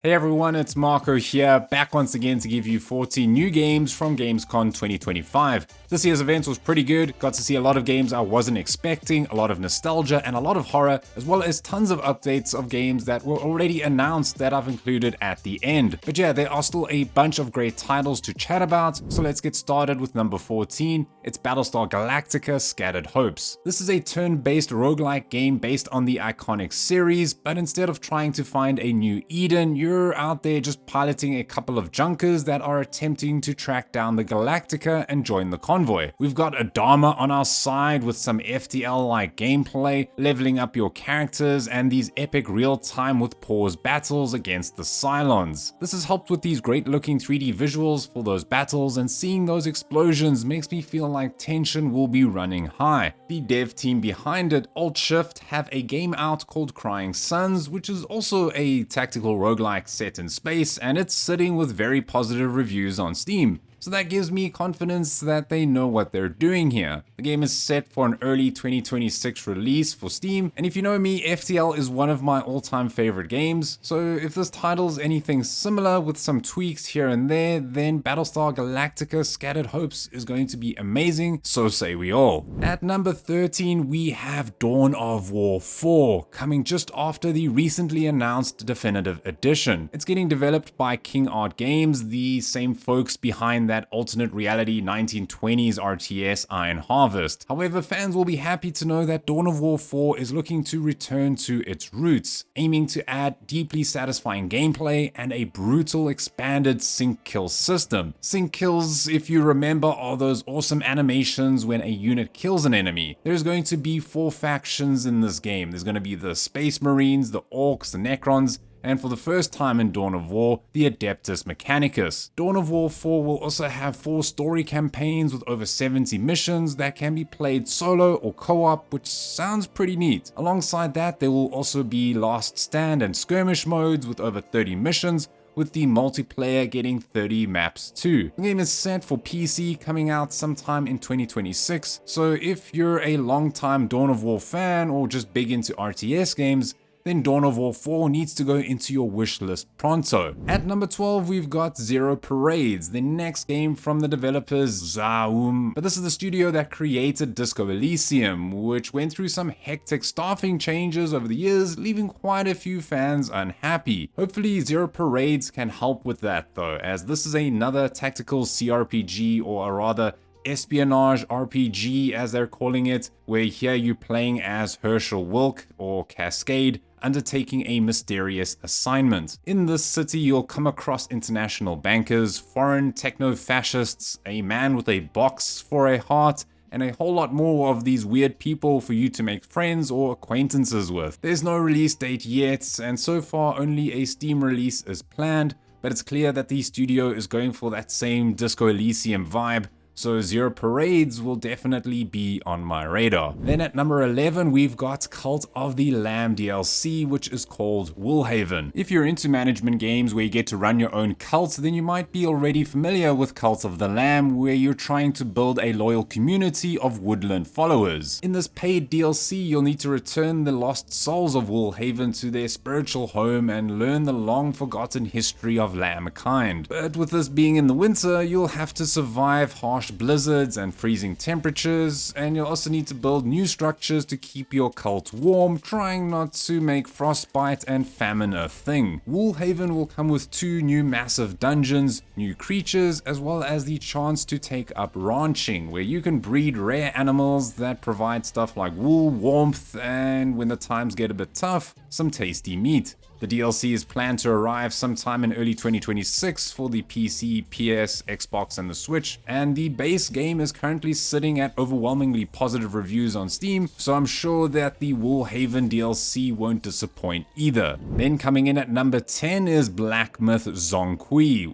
Hey everyone, it's Marco here, back once again to give you 14 new games from Gamescom 2025. This year's event was pretty good, got to see a lot of games I wasn't expecting, a lot of nostalgia and a lot of horror, as well as tons of updates of games that were already announced that I've included at the end. But yeah, there are still a bunch of great titles to chat about, so let's get started with number 14. It's Battlestar Galactica Scattered Hopes. This is a turn-based roguelike game based on the iconic series, but instead of trying to find a new Eden, you're out there just piloting a couple of junkers that are attempting to track down the Galactica and join the convoy. We've got Adama on our side with some FTL-like gameplay, leveling up your characters, and these epic real-time with pause battles against the Cylons. This has helped with these great-looking 3D visuals for those battles, and seeing those explosions makes me feel like tension will be running high. The dev team behind it, Alt-Shift, have a game out called Crying Suns, which is also a tactical roguelike set in space, and it's sitting with very positive reviews on Steam. So that gives me confidence that they know what they're doing here. The game is set for an early 2026 release for Steam, and if you know me, FTL is one of my all-time favorite games, so if this title's anything similar with some tweaks here and there, then Battlestar Galactica Scattered Hopes is going to be amazing, so say we all. At number 13, we have Dawn of War 4, coming just after the recently announced Definitive Edition. It's getting developed by King Art Games, the same folks behind that alternate reality 1920s RTS Iron Harvest. However, fans will be happy to know that Dawn of War 4 is looking to return to its roots, aiming to add deeply satisfying gameplay and a brutal expanded sync kill system. Sync kills, if you remember, are those awesome animations when a unit kills an enemy. There's going to be 4 factions in this game. There's going to be the Space Marines, the Orcs, the Necrons, and for the first time in Dawn of War, the Adeptus Mechanicus. Dawn of War 4 will also have 4 story campaigns with over 70 missions that can be played solo or co-op, which sounds pretty neat. Alongside that, there will also be Last Stand and Skirmish modes with over 30 missions, with the multiplayer getting 30 maps too. The game is set for PC, coming out sometime in 2026, so if you're a long-time Dawn of War fan or just big into RTS games, then Dawn of War 4 needs to go into your wish list pronto. At number 12, we've got Zero Parades, the next game from the developers Zhong. But this is the studio that created Disco Elysium, which went through some hectic staffing changes over the years, leaving quite a few fans unhappy. Hopefully Zero Parades can help with that though, as this is another tactical CRPG, or rather espionage RPG as they're calling it, where here you're playing as Herschel Wilk, or Cascade, undertaking a mysterious assignment. In this city, you'll come across international bankers, foreign techno-fascists, a man with a box for a heart, and a whole lot more of these weird people for you to make friends or acquaintances with. There's no release date yet, and so far only a Steam release is planned, but it's clear that the studio is going for that same Disco Elysium vibe, so Zero Parades will definitely be on my radar. Then at number 11, we've got Cult of the Lamb DLC, which is called Woolhaven. If you're into management games where you get to run your own cult, then you might be already familiar with Cult of the Lamb, where you're trying to build a loyal community of woodland followers. In this paid DLC, you'll need to return the lost souls of Woolhaven to their spiritual home and learn the long-forgotten history of Lambkind. But with this being in the winter, you'll have to survive harsh blizzards and freezing temperatures, and you'll also need to build new structures to keep your cult warm, trying not to make frostbite and famine a thing. Woolhaven will come with 2 new massive dungeons, new creatures, as well as the chance to take up ranching, where you can breed rare animals that provide stuff like wool, warmth, and when the times get a bit tough, some tasty meat. The DLC is planned to arrive sometime in early 2026 for the PC, PS, Xbox, and the Switch, and the base game is currently sitting at overwhelmingly positive reviews on Steam, so I'm sure that the Woolhaven DLC won't disappoint either. Then coming in at number 10 is Black Myth Zhong,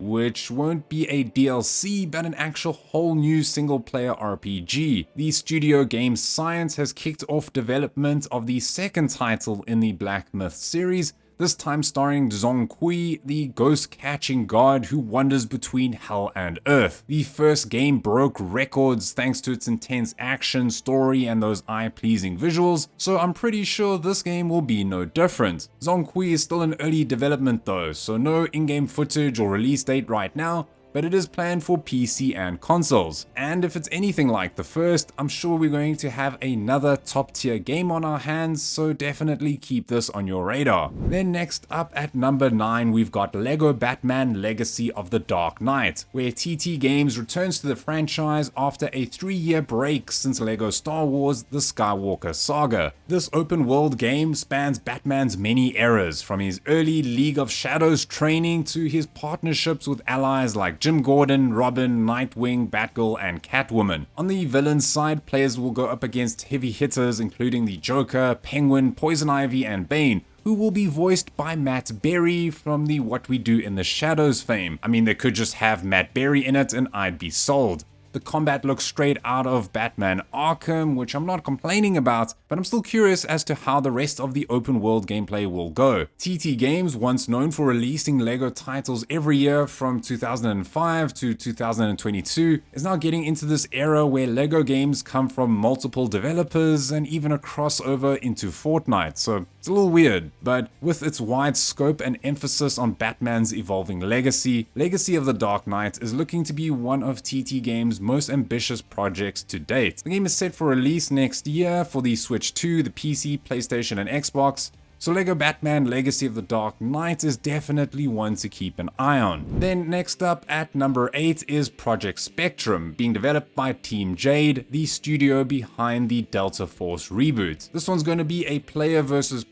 which won't be a DLC but an actual whole new single-player RPG. The studio Game Science has kicked off development of the second title in the Black Myth series, this time starring Zhong, the ghost-catching god who wanders between hell and earth. The first game broke records thanks to its intense action, story, and those eye-pleasing visuals, so I'm pretty sure this game will be no different. Zhong is still in early development though, so no in-game footage or release date right now, but it is planned for PC and consoles. And if it's anything like the first, I'm sure we're going to have another top tier game on our hands, so definitely keep this on your radar. Then next up at number 9, we've got Lego Batman Legacy of the Dark Knight, where TT Games returns to the franchise after a 3-year break since Lego Star Wars The Skywalker Saga. This open world game spans Batman's many eras, from his early League of Shadows training to his partnerships with allies like Jim Gordon, Robin, Nightwing, Batgirl, and Catwoman. On the villains side, players will go up against heavy hitters including the Joker, Penguin, Poison Ivy, and Bane, who will be voiced by Matt Berry from the What We Do in the Shadows fame. I mean, they could just have Matt Berry in it and I'd be sold. The combat looks straight out of Batman Arkham, which I'm not complaining about, but I'm still curious as to how the rest of the open world gameplay will go. TT Games, once known for releasing LEGO titles every year from 2005 to 2022, is now getting into this era where LEGO games come from multiple developers and even a crossover into Fortnite, so it's a little weird. But with its wide scope and emphasis on Batman's evolving legacy, Legacy of the Dark Knight is looking to be one of TT Games' most ambitious projects to date. The game is set for release next year for the Switch 2, the PC, PlayStation, and Xbox. So LEGO Batman Legacy of the Dark Knight is definitely one to keep an eye on. Then next up at number 8 is Project Spectrum, being developed by Team Jade, the studio behind the Delta Force reboot. This one's going to be a player versus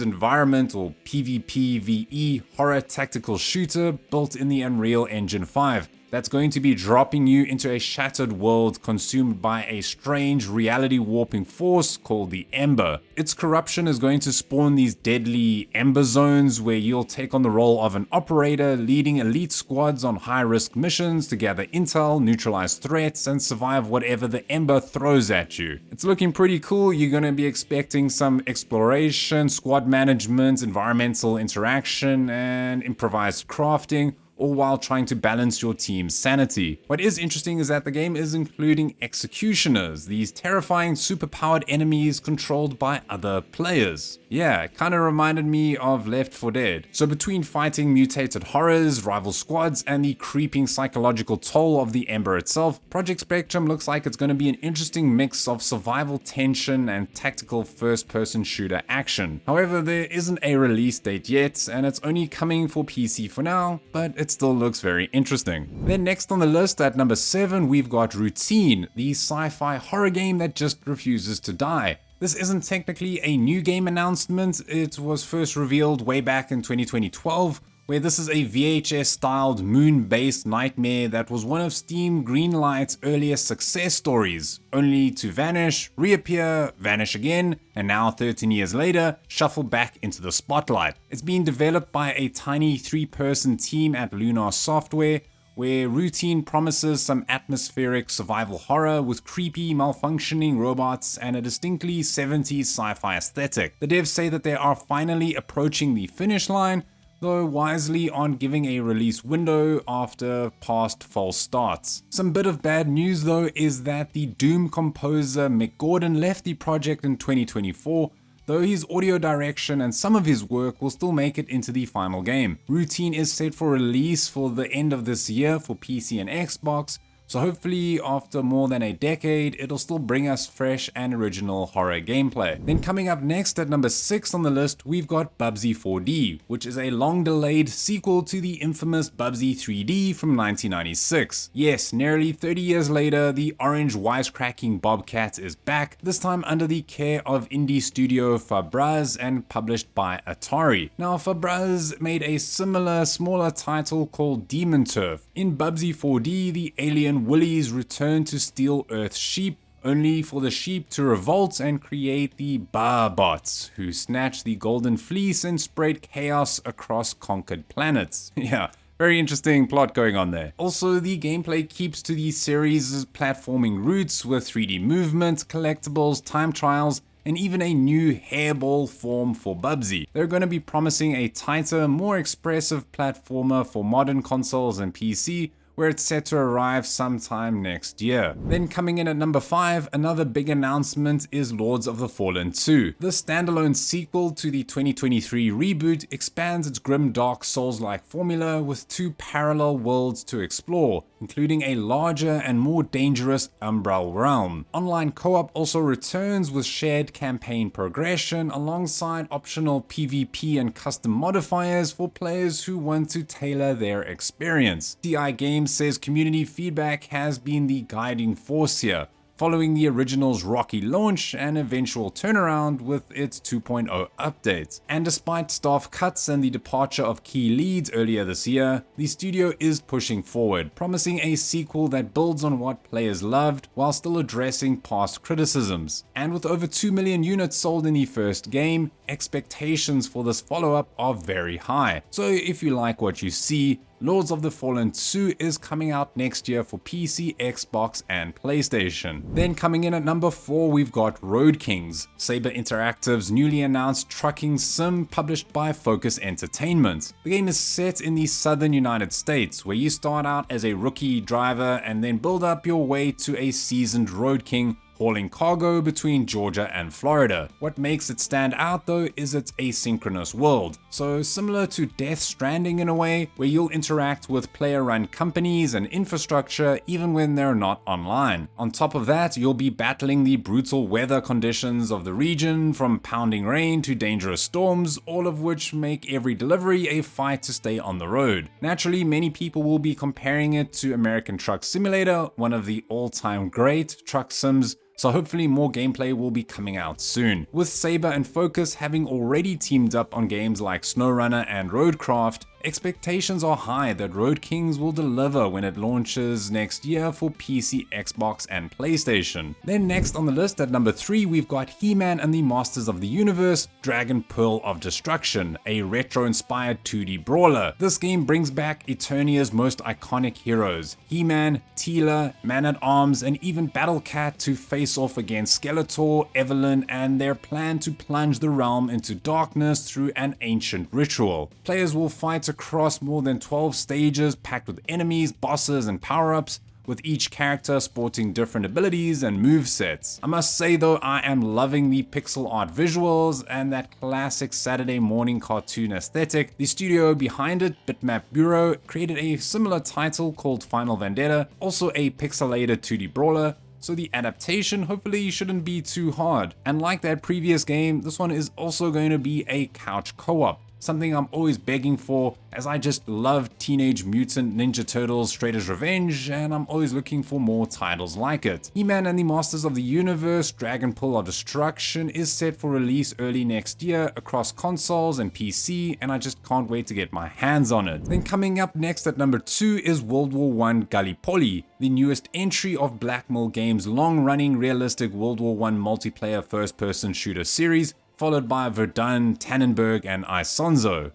environment, or PvPvE horror tactical shooter built in the Unreal Engine 5. That's going to be dropping you into a shattered world consumed by a strange reality warping force called the Ember. Its corruption is going to spawn these deadly Ember zones where you'll take on the role of an operator leading elite squads on high-risk missions to gather intel, neutralize threats, and survive whatever the Ember throws at you. It's looking pretty cool. You're going to be expecting some exploration, squad management, environmental interaction, and improvised crafting, all while trying to balance your team's sanity. What is interesting is that the game is including executioners, these terrifying superpowered enemies controlled by other players. Yeah, it kind of reminded me of Left 4 Dead. So between fighting mutated horrors, rival squads, and the creeping psychological toll of the Ember itself, Project Spectrum looks like it's going to be an interesting mix of survival tension and tactical first-person shooter action. However, there isn't a release date yet, and it's only coming for PC for now, but it still looks very interesting. Then next on the list at number 7, we've got Routine, the sci-fi horror game that just refuses to die. This isn't technically a new game announcement. It was first revealed way back in 2012, where this is a VHS-styled moon-based nightmare that was one of Steam Greenlight's earliest success stories, only to vanish, reappear, vanish again, and now 13 years later, shuffle back into the spotlight. It's being developed by a tiny 3-person team at Lunar Software, where Routine promises some atmospheric survival horror with creepy, malfunctioning robots and a distinctly 70s sci-fi aesthetic. The devs say that they are finally approaching the finish line, though wisely on giving a release window after past false starts. Some bit of bad news though is that the Doom composer Mick Gordon left the project in 2024, though his audio direction and some of his work will still make it into the final game. Routine is set for release for the end of this year for PC and Xbox, so hopefully after more than a decade, it'll still bring us fresh and original horror gameplay. Then coming up next at number 6 on the list, we've got Bubsy 4D, which is a long-delayed sequel to the infamous Bubsy 3D from 1996. Yes, nearly 30 years later, the orange wisecracking bobcat is back, this time under the care of indie studio Fabraz and published by Atari. Now, Fabraz made a similar, smaller title called Demon Turf. In Bubsy 4D, the alien Woolies return to steal Earth's sheep, only for the sheep to revolt and create the Barbots, who snatch the golden fleece and spread chaos across conquered planets. Yeah, very interesting plot going on there. Also, the gameplay keeps to the series' platforming roots with 3D movement, collectibles, time trials, and even a new hairball form for Bubsy. They're going to be promising a tighter, more expressive platformer for modern consoles and PC, where it's set to arrive sometime next year. Then coming in at number 5, another big announcement is Lords of the Fallen 2. The standalone sequel to the 2023 reboot expands its grim dark Souls-like formula with 2 parallel worlds to explore, including a larger and more dangerous Umbral realm. Online co-op also returns with shared campaign progression alongside optional PvP and custom modifiers for players who want to tailor their experience. TI Games says community feedback has been the guiding force here, following the original's rocky launch and eventual turnaround with its 2.0 updates. And despite staff cuts and the departure of key leads earlier this year, the studio is pushing forward, promising a sequel that builds on what players loved while still addressing past criticisms. And with over 2 million units sold in the first game, expectations for this follow-up are very high. So if you like what you see, Lords of the Fallen 2 is coming out next year for PC, Xbox, and PlayStation. Then coming in at number 4, we've got Road Kings, Saber Interactive's newly announced trucking sim published by Focus Entertainment. The game is set in the southern United States, where you start out as a rookie driver and then build up your way to a seasoned Road King hauling cargo between Georgia and Florida. What makes it stand out though is its asynchronous world, so similar to Death Stranding in a way, where you'll interact with player-run companies and infrastructure even when they're not online. On top of that, you'll be battling the brutal weather conditions of the region, from pounding rain to dangerous storms, all of which make every delivery a fight to stay on the road. Naturally, many people will be comparing it to American Truck Simulator, one of the all-time great truck sims, so hopefully more gameplay will be coming out soon. With Saber and Focus having already teamed up on games like SnowRunner and Roadcraft, expectations are high that Road Kings will deliver when it launches next year for PC, Xbox, and PlayStation. Then next on the list at number 3, we've got He-Man and the Masters of the Universe, Dragon Pearl of Destruction, a retro-inspired 2D brawler. This game brings back Eternia's most iconic heroes, He-Man, Teela, Man-at-Arms, and even Battle Cat to face off against Skeletor, Evelyn, and their plan to plunge the realm into darkness through an ancient ritual. Players will fight across more than 12 stages packed with enemies, bosses, and power-ups, with each character sporting different abilities and movesets. I must say though, I am loving the pixel art visuals and that classic Saturday morning cartoon aesthetic. The studio behind it, Bitmap Bureau, created a similar title called Final Vendetta, also a pixelated 2D brawler, so the adaptation hopefully shouldn't be too hard. And like that previous game, this one is also going to be a couch co-op, something I'm always begging for, as I just love Teenage Mutant Ninja Turtles Shredder's Revenge, and I'm always looking for more titles like it. He-Man and the Masters of the Universe, Dragon Pearl of Destruction is set for release early next year across consoles and PC, and I just can't wait to get my hands on it. Then coming up next at number 2 is World War I Gallipoli, the newest entry of Blackmill Games' long-running realistic World War I multiplayer first-person shooter series, followed by Verdun, Tannenberg, and Isonzo.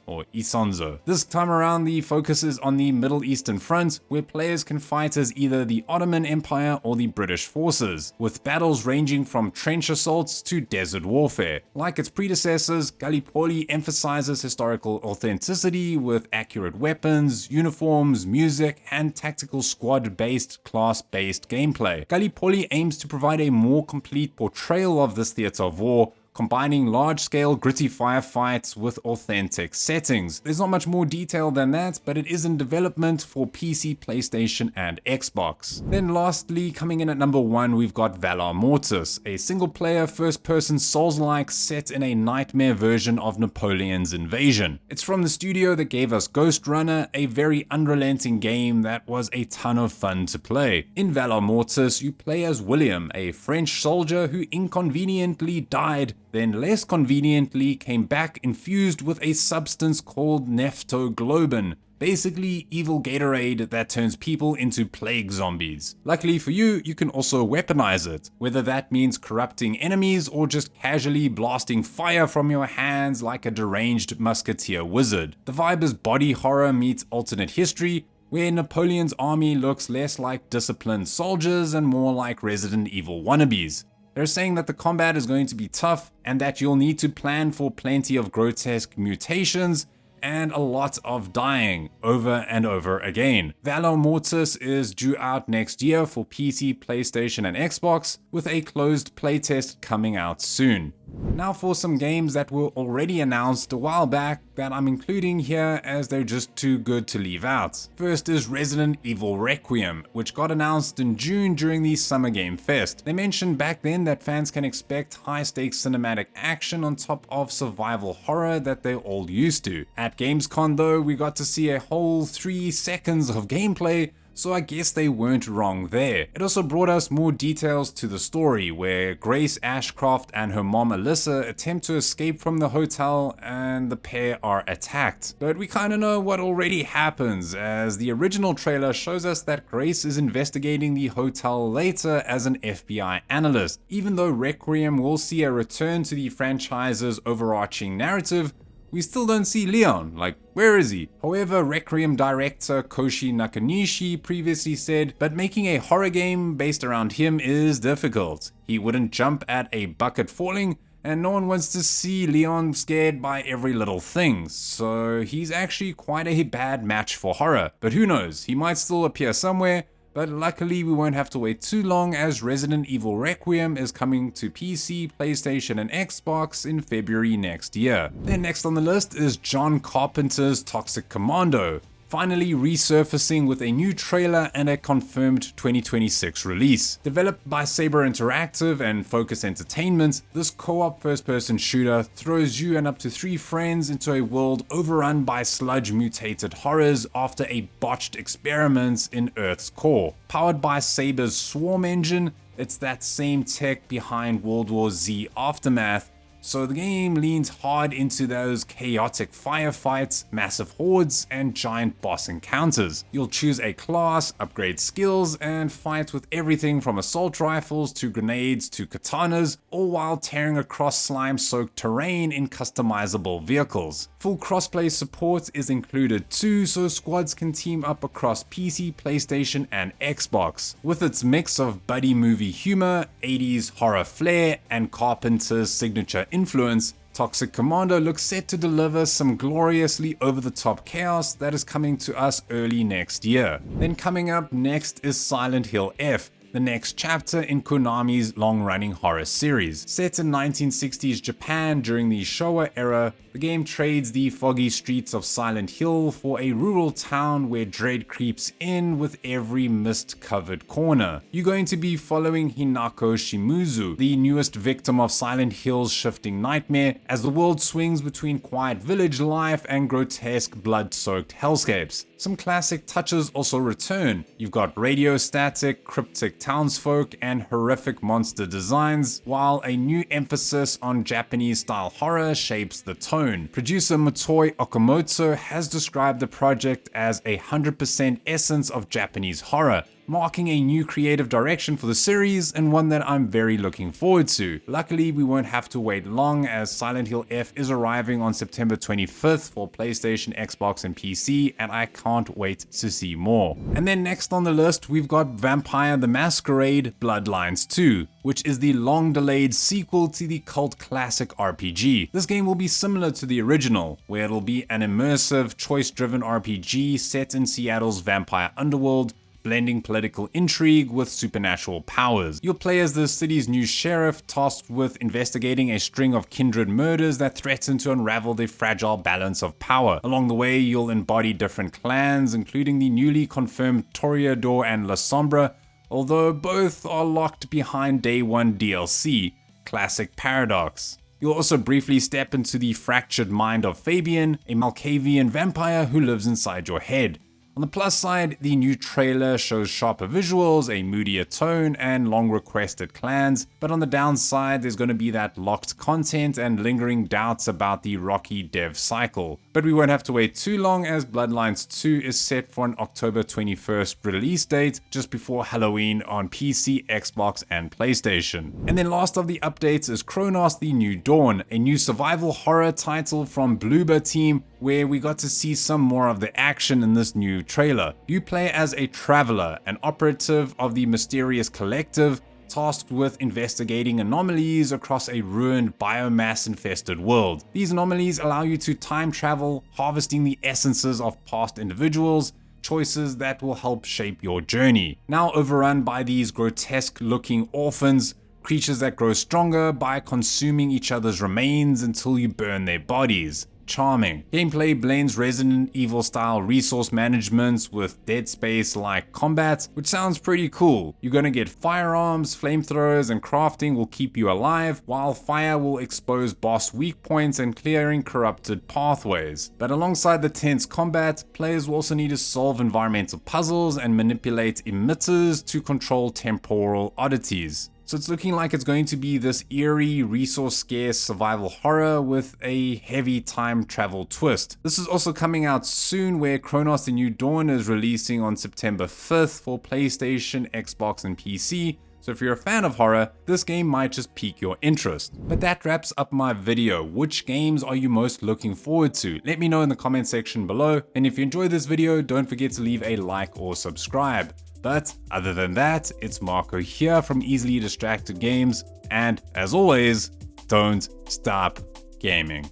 This time around, the focus is on the Middle Eastern front, where players can fight as either the Ottoman Empire or the British forces, with battles ranging from trench assaults to desert warfare. Like its predecessors, Gallipoli emphasizes historical authenticity with accurate weapons, uniforms, music, and tactical squad-based, class-based gameplay. Gallipoli aims to provide a more complete portrayal of this theater of war, combining large-scale gritty firefights with authentic settings. There's not much more detail than that, but it is in development for PC, PlayStation, and Xbox. Then lastly, coming in at number 1, we've got Valor Mortis, a single-player, first-person Souls-like set in a nightmare version of Napoleon's Invasion. It's from the studio that gave us Ghost Runner, a very unrelenting game that was a ton of fun to play. In Valor Mortis, you play as William, a French soldier who inconveniently died, then less conveniently came back infused with a substance called Neftoglobin, basically evil Gatorade that turns people into plague zombies. Luckily for you, you can also weaponize it, whether that means corrupting enemies or just casually blasting fire from your hands like a deranged musketeer wizard. The vibe is body horror meets alternate history, where Napoleon's army looks less like disciplined soldiers and more like Resident Evil wannabes. They're saying that the combat is going to be tough and that you'll need to plan for plenty of grotesque mutations and a lot of dying over and over again. Valor Mortis is due out next year for PC, PlayStation, and Xbox, with a closed playtest coming out soon. Now for some games that were already announced a while back that I'm including here as they're just too good to leave out. First is Resident Evil Requiem, which got announced in June during the Summer Game Fest. They mentioned back then that fans can expect high-stakes cinematic action on top of survival horror that they're all used to. At Gamescom though, we got to see a whole 3 seconds of gameplay, so I guess they weren't wrong there. It also brought us more details to the story, where Grace Ashcroft and her mom Alyssa attempt to escape from the hotel and the pair are attacked. But we kinda know what already happens, as the original trailer shows us that Grace is investigating the hotel later as an FBI analyst. Even though Requiem will see a return to the franchise's overarching narrative, we still don't see Leon. Like, where is he? However, Requiem director Koshi Nakanishi previously said, but making a horror game based around him is difficult. He wouldn't jump at a bucket falling, and no one wants to see Leon scared by every little thing, so he's actually quite a bad match for horror. But who knows, he might still appear somewhere. But luckily we won't have to wait too long, as Resident Evil Requiem is coming to PC, PlayStation, and Xbox in February next year. Then next on the list is John Carpenter's Toxic Commando, finally resurfacing with a new trailer and a confirmed 2026 release. Developed by Saber Interactive and Focus Entertainment, this co-op first-person shooter throws you and up to 3 friends into a world overrun by sludge-mutated horrors after a botched experiment in Earth's core. Powered by Saber's Swarm engine, it's that same tech behind World War Z Aftermath, so the game leans hard into those chaotic firefights, massive hordes, and giant boss encounters. You'll choose a class, upgrade skills, and fight with everything from assault rifles to grenades to katanas, all while tearing across slime-soaked terrain in customizable vehicles. Full crossplay support is included too, so squads can team up across PC, PlayStation, and Xbox. With its mix of buddy movie humor, 80s horror flair, and Carpenter's signature influence, Toxic Commando looks set to deliver some gloriously over-the-top chaos that is coming to us early next year. Then coming up next is Silent Hill F, the next chapter in Konami's long-running horror series. Set in 1960s Japan during the Showa era, the game trades the foggy streets of Silent Hill for a rural town where dread creeps in with every mist-covered corner. You're going to be following Hinako Shimizu, the newest victim of Silent Hill's shifting nightmare, as the world swings between quiet village life and grotesque blood-soaked hellscapes. Some classic touches also return. You've got radio static, cryptic townsfolk, and horrific monster designs, while a new emphasis on Japanese-style horror shapes the tone. Producer Motoi Okamoto has described the project as 100% essence of Japanese horror, marking a new creative direction for the series and one that I'm very looking forward to. Luckily, we won't have to wait long, as Silent Hill F is arriving on September 25th for PlayStation, Xbox, and PC, and I can't wait to see more. And then next on the list, we've got Vampire the Masquerade Bloodlines 2, which is the long-delayed sequel to the cult classic RPG. This game will be similar to the original, where it'll be an immersive, choice-driven RPG set in Seattle's vampire underworld, blending political intrigue with supernatural powers. You'll play as the city's new sheriff, tasked with investigating a string of kindred murders that threaten to unravel the fragile balance of power. Along the way, you'll embody different clans, including the newly confirmed Toreador and La Sombra, although both are locked behind Day 1 DLC. Classic paradox. You'll also briefly step into the fractured mind of Fabian, a Malkavian vampire who lives inside your head. On the plus side, the new trailer shows sharper visuals, a moodier tone, and long-requested clans, but on the downside, there's going to be that locked content and lingering doubts about the rocky dev cycle. But we won't have to wait too long, as Bloodlines 2 is set for an October 21st release date, just before Halloween on PC, Xbox, and PlayStation. And then last of the updates is Cronos: The New Dawn, a new survival horror title from Bloober Team, where we got to see some more of the action in this new trailer. You play as a traveler, an operative of the mysterious collective, tasked with investigating anomalies across a ruined biomass-infested world. These anomalies allow you to time travel, harvesting the essences of past individuals, choices that will help shape your journey. Now overrun by these grotesque-looking orphans, creatures that grow stronger by consuming each other's remains until you burn their bodies. Charming. Gameplay blends Resident Evil style resource management with Dead Space like combat, which sounds pretty cool. You're gonna get firearms, flamethrowers, and crafting will keep you alive, while fire will expose boss weak points and clearing corrupted pathways. But alongside the tense combat, players will also need to solve environmental puzzles and manipulate emitters to control temporal oddities. So it's looking like it's going to be this eerie, resource-scarce survival horror with a heavy time travel twist. This is also coming out soon, where Cronos: The New Dawn is releasing on September 5th for PlayStation, Xbox, and PC. So if you're a fan of horror, this game might just pique your interest. But that wraps up my video. Which games are you most looking forward to? Let me know in the comment section below. And if you enjoyed this video, don't forget to leave a like or subscribe. But other than that, it's Marco here from Easily Distracted Games, and as always, don't stop gaming.